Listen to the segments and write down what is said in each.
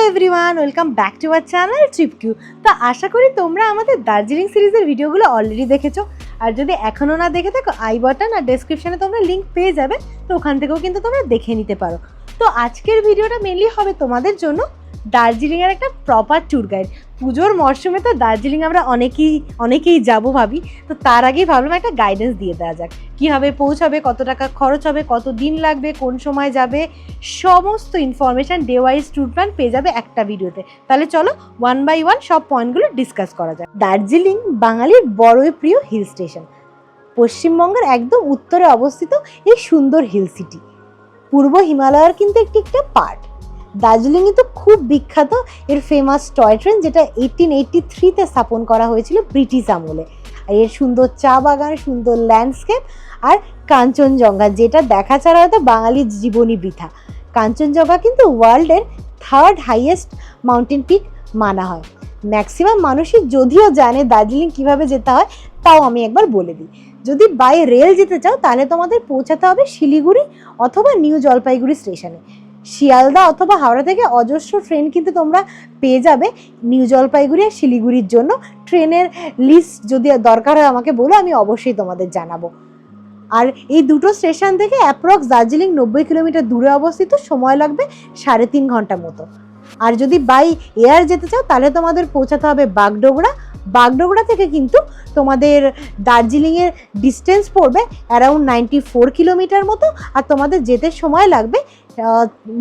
Everyone, welcome back to our channel TripQ. তো আশা করি তোমরা আমাদের দার্জিলিং সিরিজের ভিডিওগুলো অলরেডি দেখেছো, আর যদি এখনও না দেখে থাকো আই বাটন আর ডেসক্রিপশনে তোমরা লিঙ্ক পেয়ে যাবে, তো ওখান থেকেও কিন্তু তোমরা দেখে নিতে পারো। তো আজকের ভিডিওটা মেনলি হবে তোমাদের জন্য দার্জিলিংয়ের একটা প্রপার ট্যুর গাইড। পুজোর মরশুমে তো দার্জিলিং আমরা অনেকেই যাবো ভাবি, তো তার আগেই ভাবলাম একটা গাইডেন্স দিয়ে দেওয়া যাক। কীভাবে পৌঁছাবে, কত টাকা খরচ হবে, কত দিন লাগবে, কোন সময় যাবে, সমস্ত information day wise tour plan পেয়ে যাবে একটা ভিডিওতে। তাহলে চলো ওয়ান বাই ওয়ান সব পয়েন্টগুলো ডিসকাস করা যায়। দার্জিলিং বাঙালির বড়ই প্রিয় হিল স্টেশন। পশ্চিমবঙ্গের একদম উত্তরে অবস্থিত এই সুন্দর হিল সিটি পূর্ব হিমালয়ের কিন্তু একটা পার্ট। দার্জিলিংই তো খুব বিখ্যাত এর ফেমাস টয় ট্রেন, যেটা 1883-তে স্থাপন করা হয়েছিল ব্রিটিশ আমলে। আর এর সুন্দর চা বাগান, সুন্দর ল্যান্ডস্কেপ আর কাঞ্চনজঙ্ঘা, যেটা দেখা ছাড়া হয়তো বাঙালির জীবনই বৃথা। কাঞ্চনজঙ্ঘা কিন্তু ওয়ার্ল্ডের 3rd হাইয়েস্ট মাউন্টেন পিক মানা হয়। ম্যাক্সিমাম মানুষই যদিও জানে দার্জিলিং কিভাবে যেতে হয়, তাও আমি একবার বলে দিই। যদি বাই রেল যেতে চাও তাহলে তোমাদের পৌঁছাতে হবে শিলিগুড়ি অথবা নিউ জলপাইগুড়ি স্টেশনে। শিয়ালদা অথবা হাওড়া থেকে অজস্র ট্রেন কিন্তু তোমরা পেয়ে যাবে নিউ জলপাইগুড়ি আর শিলিগুড়ির জন্য। ট্রেনের লিস্ট যদি দরকার হয় আমাকে বলো, আমি অবশ্যই তোমাদের জানাবো। আর এই দুটো স্টেশন থেকে অ্যাপ্রক্স দার্জিলিং 90 কিলোমিটার দূরে অবস্থিত, সময় লাগবে 3.5 ঘন্টা মতো। আর যদি বাই এয়ার যেতে চাও তাহলে তোমাদের পৌঁছাতে হবে বাগডোগরা। বাগডোগরা থেকে কিন্তু তোমাদের দার্জিলিংয়ের ডিস্টেন্স পড়বে অ্যারাউন্ড 94 কিলোমিটার মতো, আর তোমাদের যেতে সময় লাগবে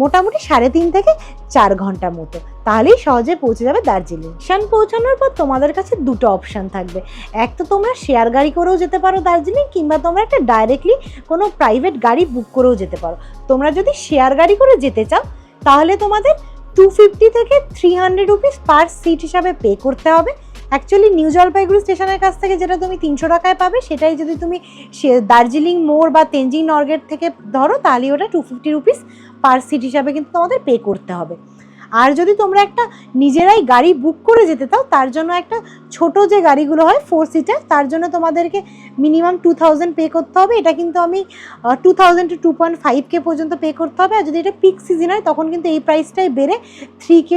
মোটামুটি 3.5 থেকে 4 ঘন্টা মতো। তাহলেই সহজে পৌঁছে যাবে দার্জিলিং। স্টেশন পৌঁছানোর পর তোমাদের কাছে দুটো অপশান থাকবে। এক তো তোমরা শেয়ার গাড়ি করেও যেতে পারো দার্জিলিং, কিংবা তোমরা একটা ডাইরেক্টলি কোনো প্রাইভেট গাড়ি বুক করেও যেতে পারো। তোমরা যদি শেয়ার গাড়ি করে যেতে চাও তাহলে তোমাদের 250 থেকে 300 রুপিস পার সিট হিসাবে পে করতে হবে। অ্যাকচুয়ালি নিউ জলপাইগুড়ি স্টেশনের কাছ থেকে যেটা তুমি 300 টাকায় পাবে, সেটাই যদি তুমি দার্জিলিং মোড় বা তেনজিং নরগেট থেকে ধরো তাহলে ওটা 250 রুপিস পার সিট হিসাবে কিন্তু তোমাদের পে করতে হবে। আর যদি তোমরা একটা নিজেরাই গাড়ি বুক করে যেতে চাও, তার জন্য একটা ছোট যে গাড়িগুলো হয় 4 সিটার, তার জন্য তোমাদেরকে মিনিমাম 2000 পে করতে হবে। এটা কিন্তু আমি 2000 to 2.5K পর্যন্ত পে করতে হবে। আর যদি এটা পিক সিজন হয় তখন কিন্তু এই প্রাইসটাই বেড়ে 3K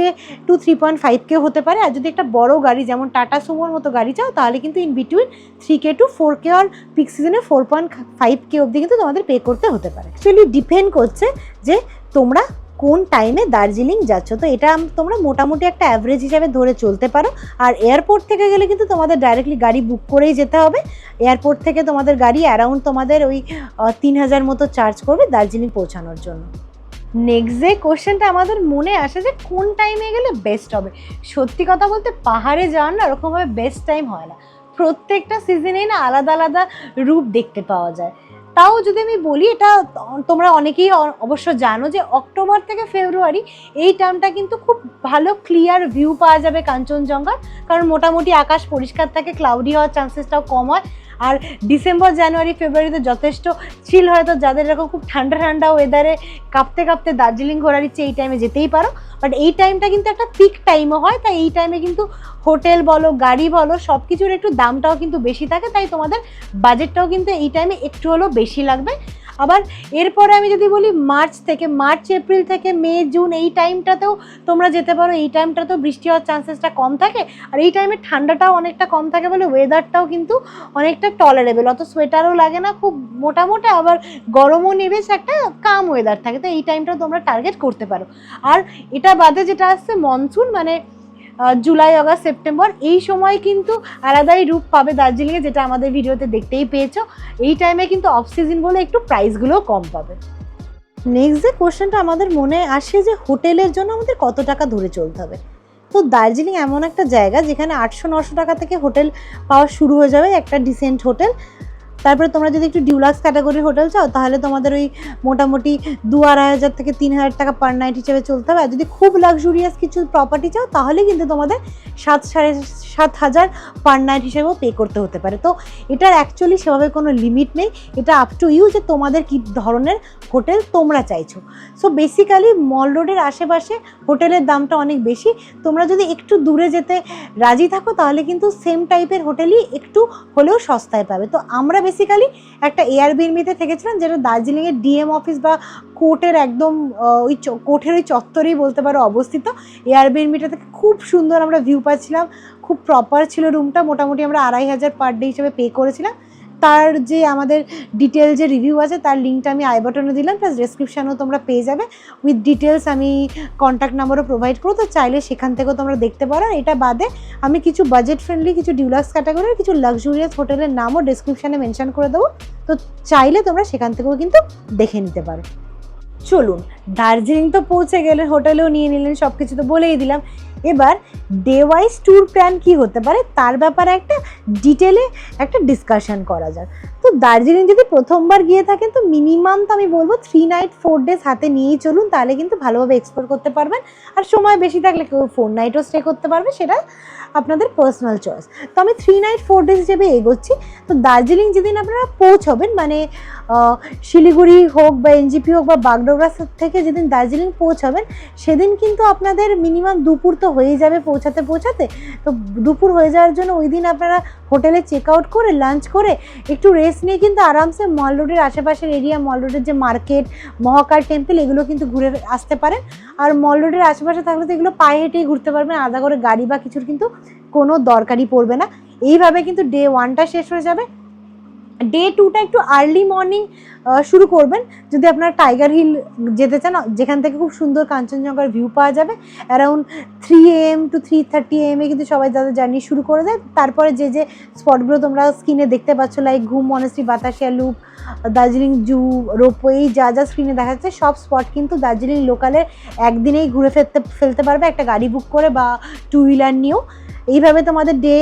to 3.5K হতে পারে। আর যদি একটা বড় গাড়ি যেমন টাটা সুমোর মতো গাড়ি চাও তাহলে কিন্তু in between 3K to 4K, আর পিক সিজনে 4.5K অবধি কিন্তু তোমাদের পে করতে হতে পারে। অ্যাকচুয়ালি ডিপেন্ড করছে যে তোমরা কোন টাইমে দার্জিলিং যাচ্ছ। তো এটা তোমরা মোটামুটি একটা অ্যাভারেজ হিসাবে ধরে চলতে পারো। আর এয়ারপোর্ট থেকে গেলে কিন্তু তোমাদের ডাইরেক্টলি গাড়ি বুক করেই যেতে হবে। এয়ারপোর্ট থেকে তোমাদের গাড়ি অ্যারাউন্ড তোমাদের ওই 3000 মতো চার্জ করবে দার্জিলিং পৌঁছানোর জন্য। নেক্সট যে কোশ্চেনটা আমাদের মনে আসে যে কোন টাইমে গেলে বেস্ট হবে। সত্যি কথা বলতে পাহাড়ে যাওয়ার না ওরকমভাবে বেস্ট টাইম হয় না। প্রত্যেকটা সিজনেই না আলাদা আলাদা রূপ দেখতে পাওয়া যায়। তাও যদি আমি বলি, এটা তোমরা অনেকেই অবশ্য জানো যে অক্টোবর থেকে ফেব্রুয়ারি এই টাইমটা কিন্তু খুব ভালো ক্লিয়ার ভিউ পাওয়া যাবে কাঞ্চনজঙ্ঘার, কারণ মোটামুটি আকাশ পরিষ্কার থাকে, ক্লাউডি হওয়ার চান্সেসটাও কম হয়। আর ডিসেম্বর, জানুয়ারি, ফেব্রুয়ারিতে যথেষ্ট চিল হয়। তো যাদের এরকম খুব ঠান্ডা ঠান্ডা ওয়েদারে কাঁপতে কাঁপতে দার্জিলিং ঘোরার ইচ্ছে, এই টাইমে যেতেই পারো। বাট এই টাইমটা কিন্তু একটা পিক টাইমও হয়, তাই এই টাইমে কিন্তু হোটেল বলো, গাড়ি বলো, সব কিছুর একটু দামটাও কিন্তু বেশি থাকে। তাই তোমাদের বাজেটটাও কিন্তু এই টাইমে একটু হলেও বেশি লাগবে। আবার এরপরে আমি যদি বলি মার্চ এপ্রিল থেকে মে জুন এই টাইমটাতেও তোমরা যেতে পারো। এই টাইমটাতেও বৃষ্টি হওয়ার চান্সেসটা কম থাকে, আর এই টাইমে ঠান্ডাটাও অনেকটা কম থাকে বলে ওয়েদারটাও কিন্তু অনেকটা টলারেবল। অত সোয়েটারও লাগে না খুব মোটামুটি, আবার গরমও নেবে, একটা কাম ওয়েদার থাকে। তো এই টাইমটাও তোমরা টার্গেট করতে পারো। আর এটা বাদে যেটা আসছে মনসুন, মানে জুলাই, আগস্ট, সেপ্টেম্বর, এই সময় কিন্তু আলাদাই রূপ পাবে দার্জিলিংয়ে, যেটা আমাদের ভিডিওতে দেখতেই পেয়েছো। এই টাইমে কিন্তু অফ সিজন বলে একটু প্রাইসগুলোও কম পাবে। নেক্সট যে কোশ্চেনটা আমাদের মনে আসে যে হোটেলের জন্য আমাদের কত টাকা ধরে চলতে হবে। তো দার্জিলিং এমন একটা জায়গা যেখানে 800-900 টাকা থেকে হোটেল পাওয়া শুরু হয়ে যাবে, একটা ডিসেন্ট হোটেল। তারপরে তোমরা যদি একটু ডিউলাক্স ক্যাটাগরির হোটেল চাও তাহলে তোমাদের ওই মোটামুটি 2-2,500 থেকে 3,000 টাকা পার নাইট হিসেবে চলতে হবে। আর যদি খুব লাক্সুরিয়াস কিছু প্রপার্টি চাও তাহলে কিন্তু তোমাদের 7,500 পার নাইট হিসেবেও পে করতে হতে পারে। তো এটার অ্যাকচুয়ালি সেভাবে কোনো লিমিট নেই, এটা আপ টু ইউ যে তোমাদের কী ধরনের হোটেল তোমরা চাইছো। সো বেসিক্যালি মল রোডের আশেপাশে হোটেলের দামটা অনেক বেশি, তোমরা যদি একটু দূরে যেতে রাজি থাকো তাহলে কিন্তু সেম টাইপের হোটেলই একটু হলেও সস্তায় পাবে। তো আমরা বেসিক্যালি একটা এয়ারবিএনবিতে থেকেছিলাম, যেটা দার্জিলিংয়ের ডিএম অফিস বা কোর্টের একদম ওই কোর্টের ওই চত্বরেই বলতে পারো অবস্থিত। এয়ারবিএনবিটা থেকে খুব সুন্দর আমরা ভিউ পাচ্ছিলাম, খুব প্রপার ছিল রুমটা, মোটামুটি আমরা 2,500 পার ডে হিসেবে পে করেছিলাম। তার যে আমাদের ডিটেল যে রিভিউ আছে তার লিঙ্কটা আমি আই বাটনে দিলাম, প্লাস ডেসক্রিপশানেও তোমরা পেয়ে যাবে। উইথ ডিটেলস আমি কন্ট্যাক্ট নাম্বারও প্রোভাইড করো, তো চাইলে সেখান থেকেও তোমরা দেখতে পারো। এটা বাদে আমি কিছু বাজেট ফ্রেন্ডলি, কিছু ডিউলাক্স ক্যাটাগরির, কিছু লাক্সুরিয়াস হোটেলের নামও ডেসক্রিপশানে মেনশন করে দেবো, তো চাইলে তোমরা সেখান থেকেও কিন্তু দেখে নিতে পারো। চলুন, দার্জিলিং তো পৌঁছে গেলেন, হোটেলেও নিয়ে নিলেন, সব কিছু তো বলেই দিলাম। এবার ডে ওয়াইজ ট্যুর প্ল্যান কী হতে পারে তার ব্যাপারে একটা ডিটেলে একটা ডিসকাশন করা যাক। তো দার্জিলিং যদি প্রথমবার গিয়ে থাকেন তো মিনিমাম তো আমি বলবো 3 নাইট 4 ডেজ হাতে নিয়েই চলুন, তাহলে কিন্তু ভালোভাবে এক্সপ্লোর করতে পারবেন। আর সময় বেশি থাকলে কেউ 4 নাইটও স্টে করতে পারবে, সেটা আপনাদের পার্সোনাল চয়েস। তো আমি 3 নাইট 4 ডেজ হিসেবে এগোচ্ছি। তো দার্জিলিং যেদিন আপনারা পৌঁছবেন, মানে শিলিগুড়ি হোক বা এনজিপি হোক বা বাগডোগরা থেকে যেদিন দার্জিলিং পৌঁছাবেন, সেদিন কিন্তু আপনাদের মিনিমাম দুপুর তো হয়ে যাবে পৌঁছাতে। তো দুপুর হয়ে যাওয়ার জন্য ওই দিন আপনারা হোটেলে চেক আউট করে লাঞ্চ করে একটু রেস্ট নিয়ে কিন্তু আরামসে মল রোডের আশেপাশের এরিয়া, মল রোডের যে মার্কেট, মহাকাল টেম্পল, এগুলো কিন্তু ঘুরে আসতে পারেন। আর মল রোডের আশেপাশে থাকলে তো এগুলো পায়ে হেঁটেই ঘুরতে পারবেন, আলাদা করে গাড়ি বা কিছুর কিন্তু কোনো দরকারই পড়বে না। এইভাবে কিন্তু ডে 1টা শেষ হয়ে যাবে। ডে 2টা একটু আর্লি মর্নিং শুরু করবেন যদি আপনারা টাইগার হিল যেতে চান, যেখান থেকে খুব সুন্দর কাঞ্চনজঙ্ঘার ভিউ পাওয়া যাবে। অ্যারাউন্ড 3 AM to 3:30 AM কিন্তু সবাই তাদের জার্নি শুরু করে দেয়। তারপরে যে যে স্পটগুলো তোমরা স্ক্রিনে দেখতে পাচ্ছ, লাইক ঘুম মনেস্ট্রি, বাতাসিয়া লুপ, দার্জিলিং জু, রোপওয়ে, যা যা স্ক্রিনে দেখা যাচ্ছে সব স্পট কিন্তু দার্জিলিং লোকালে একদিনেই ঘুরে ফেলতে পারবে একটা গাড়ি বুক করে বা 2 হুইলার নিয়েও। এইভাবে তোমাদের ডে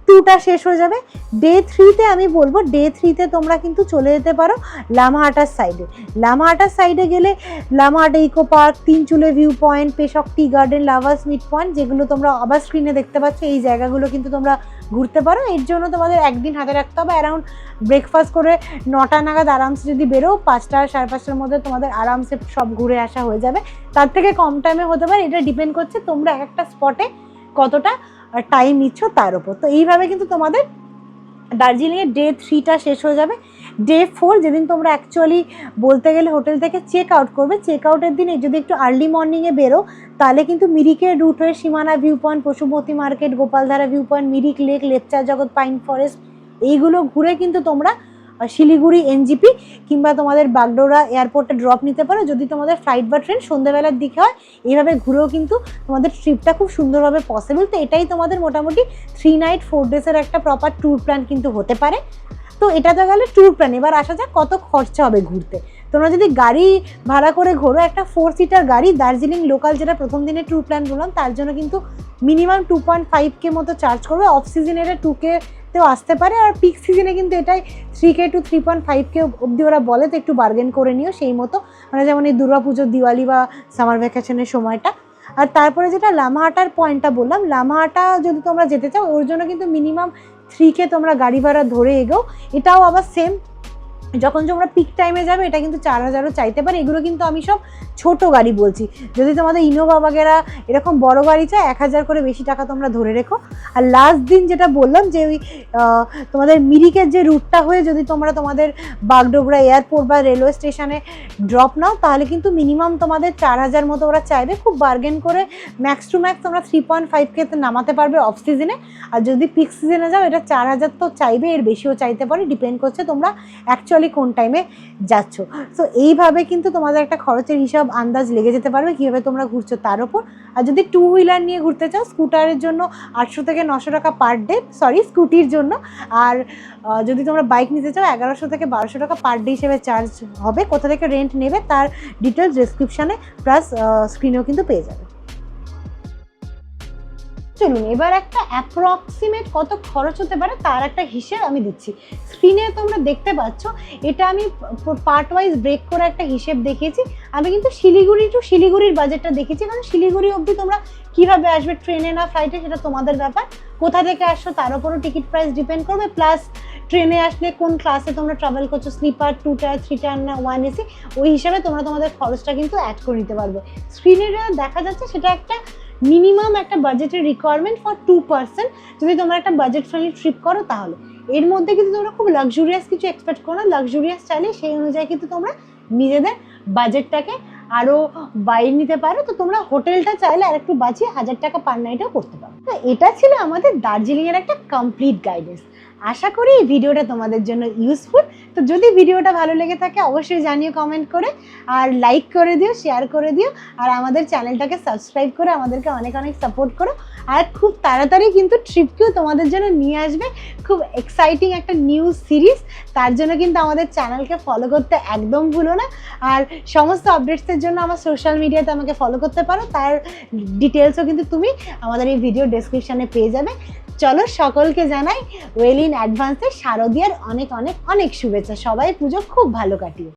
2টা শেষ হয়ে যাবে। ডে 3তে আমি বলবো, ডে 3তে তোমরা কিন্তু চলে যেতে পারো লামাহাটার সাইডে। লামাহাটার সাইডে গেলে Lamahatta eco park, Tinchuley view point, Peshok tea garden, lovers meet point, যেগুলো তোমরা আবার স্ক্রিনে দেখতে পাচ্ছ, এই জায়গাগুলো কিন্তু তোমরা ঘুরতে পারো। এর জন্য তোমাদের একদিন হাতে রাখতে হবে। অ্যারাউন্ড ব্রেকফাস্ট করে 9টা নাগাদ আরামসে যদি বেরো, 5টা 5:30টার মধ্যে তোমাদের আরামসে সব ঘুরে আসা হয়ে যাবে। তার থেকে কম টাইমে হতে পারে, এটা ডিপেন্ড করছে তোমরা একটা স্পটে কতটা টাইম নিচ্ছ তার উপর। তো এইভাবে কিন্তু তোমাদের দার্জিলিংয়ের ডে 3টা শেষ হয়ে যাবে। ডে 4 যেদিন তোমরা অ্যাকচুয়ালি বলতে গেলে হোটেল থেকে চেক আউট করবে, চেক আউটের দিনে যদি একটু আর্লি মর্নিংয়ে বেরো তাহলে কিন্তু মিরিকের রুট হয়ে সীমানা view point, Pashupati market, Gopaldhara view point, Mirik lake, Lepcha জগৎ, পাইন ফরেস্ট, এইগুলো ঘুরে কিন্তু তোমরা শিলিগুড়ি এনজিপি কিংবা তোমাদের বাগডোগরা এয়ারপোর্টে ড্রপ নিতে পারো যদি তোমাদের ফ্লাইট বা ট্রেন সন্ধ্যেবেলার দিকে হয়। এইভাবে ঘুরেও কিন্তু তোমাদের ট্রিপটা খুব সুন্দরভাবে পসিবল। তো এটাই তোমাদের মোটামুটি 3 নাইট 4 ডেজের একটা প্রপার ট্যুর প্ল্যান কিন্তু হতে পারে। তো এটা তো গেলে ট্যুর প্ল্যান। এবার আসা যাক কত খরচা হবে ঘুরতে। তোমরা যদি গাড়ি ভাড়া করে ঘোরো, একটা 4 সিটার গাড়ি দার্জিলিং লোকাল, যেটা প্রথম দিনের ট্যুর প্ল্যান বললাম, তার জন্য কিন্তু মিনিমাম 2.5K মতো চার্জ করবে। অফ সিজনের 2Kতেও আসতে পারে, আর পিক সিজনে কিন্তু এটাই 3K to 3.5K অবধি ওরা বলে। তো একটু বার্গেন করে নিও সেই মতো, মানে যেমন এই দুর্গাপুজো, দিওয়ালি বা সামার ভ্যাকেশনের সময়টা। আর তারপরে যেটা লামাহাটার পয়েন্টটা বললাম, লামাহাটা যদি তোমরা যেতে চাও ওর জন্য কিন্তু মিনিমাম 3K তোমরা গাড়ি ভাড়া ধরে এগোও। এটাও আবার সেম, যখন তোমরা পিক টাইমে যাবে এটা কিন্তু 4,000ও চাইতে পারে। এগুলো কিন্তু আমি সব ছোট গাড়ি বলছি, যদি তোমাদের ইনোভা বাগেরা এরকম বড় গাড়ি চাই 1,000 করে বেশি টাকা তোমরা ধরে রেখো। আর লাস্ট দিন যেটা বললাম যে ওই তোমাদের মিরিকের যে রুটটা হয়ে যদি তোমরা তোমাদের বাগডোগরা এয়ারপোর্ট বা রেলওয়ে স্টেশনে ড্রপ নাও তাহলে কিন্তু মিনিমাম তোমাদের 4,000 মতো ওরা চাইবে। খুব বার্গেন করে ম্যাক্স টু ম্যাক্স তোমরা 3.5Kতে নামাতে পারবে অফ সিজনে। আর যদি পিক সিজনে যাও এটা 4,000 তো চাইবে, এর বেশিও চাইতে পারে, ডিপেন্ড করছে তোমরা অ্যাকচুয়ালি কোন টাইমে যাচ্ছ। সো এইভাবে কিন্তু তোমাদের একটা খরচের হিসাব আন্দাজ লেগে যেতে পারবে কীভাবে তোমরা ঘুরছো তার উপর। আর যদি 2 হুইলার নিয়ে ঘুরতে চাও, স্কুটারের জন্য 800 থেকে 900 টাকা পার ডে, সরি স্কুটির জন্য। আর যদি তোমরা বাইক নিতে চাও 1100 থেকে 1200 টাকা পার ডে হিসেবে চার্জ হবে। কোথা থেকে রেন্ট নেবে তার ডিটেলস ডেসক্রিপশানে প্লাস স্ক্রিনেও কিন্তু পেয়ে যাবে। চলুন এবার একটা অ্যাপ্রক্সিমেট কত খরচ হতে পারে তার একটা হিসেব আমি দিচ্ছি। স্ক্রিনে তোমরা দেখতে পাচ্ছ, এটা আমি পার্ট ওয়াইজ ব্রেক করে একটা হিসেব দেখিয়েছি। আমি কিন্তু শিলিগুড়ি টু শিলিগুড়ির বাজেটটা দেখেছি, কারণ শিলিগুড়ি অবধি তোমরা কীভাবে আসবে, ট্রেনে না ফ্লাইটে সেটা তোমাদের ব্যাপার। কোথা থেকে আসছো তার উপরও টিকিট প্রাইস ডিপেন্ড করবে, প্লাস ট্রেনে আসলে কোন ক্লাসে তোমরা ট্রাভেল করছো, স্লিপার, 2 টায়ার, 3 টায়ার না 1 AC, ওই হিসাবে তোমরা তোমাদের খরচটা কিন্তু অ্যাড করে নিতে পারবে। স্ক্রিনে দেখা যাচ্ছে সেটা একটা মিনিমাম একটা বাজেটের রিকোয়ারমেন্ট ফর 2 পার্সন। যদি তোমরা একটা বাজেট ফ্রেন্ডলি ট্রিপ করো তাহলে এর মধ্যে কিন্তু তোমরা খুব লাক্সুরিয়াস কিছু এক্সপেক্ট করো না। লাক্সুরিয়াস চাইলে সেই অনুযায়ী কিন্তু তোমরা নিজেদের বাজেটটাকে আরও বাইরে নিতে পারো। তো তোমরা হোটেলটা চাইলে আর একটু বাঁচিয়ে 1000 টাকা পার নাইটও করতে পারো। তো এটা ছিল আমাদের দার্জিলিংয়ের একটা কমপ্লিট গাইডেন্স। আশা করি এই ভিডিওটা তোমাদের জন্য ইউজফুল। তো যদি ভিডিওটা ভালো লেগে থাকে অবশ্যই জানিও কমেন্ট করে, আর লাইক করে দিও, শেয়ার করে দিও, আর আমাদের চ্যানেলটাকে সাবস্ক্রাইব করে আমাদেরকে অনেক অনেক সাপোর্ট করো। আর খুব তাড়াতাড়ি কিন্তু ট্রিপকিউ তোমাদের জন্য নিয়ে আসবে খুব এক্সাইটিং একটা নিউ সিরিজ। তার জন্য কিন্তু আমাদের চ্যানেলকে ফলো করতে একদম ভুলো না। আর সমস্ত আপডেটসের জন্য আমার সোশ্যাল মিডিয়াতে আমাকে ফলো করতে পারো, তার ডিটেলসও কিন্তু তুমি আমাদের এই ভিডিও ডেসক্রিপশানে পেয়ে যাবে। চলো সকলকে জানাই ওয়েল ইন অ্যাডভান্সে শারদীয়ার অনেক অনেক অনেক শুভেচ্ছা। সবাই পুজো খুব ভালো কাটিও।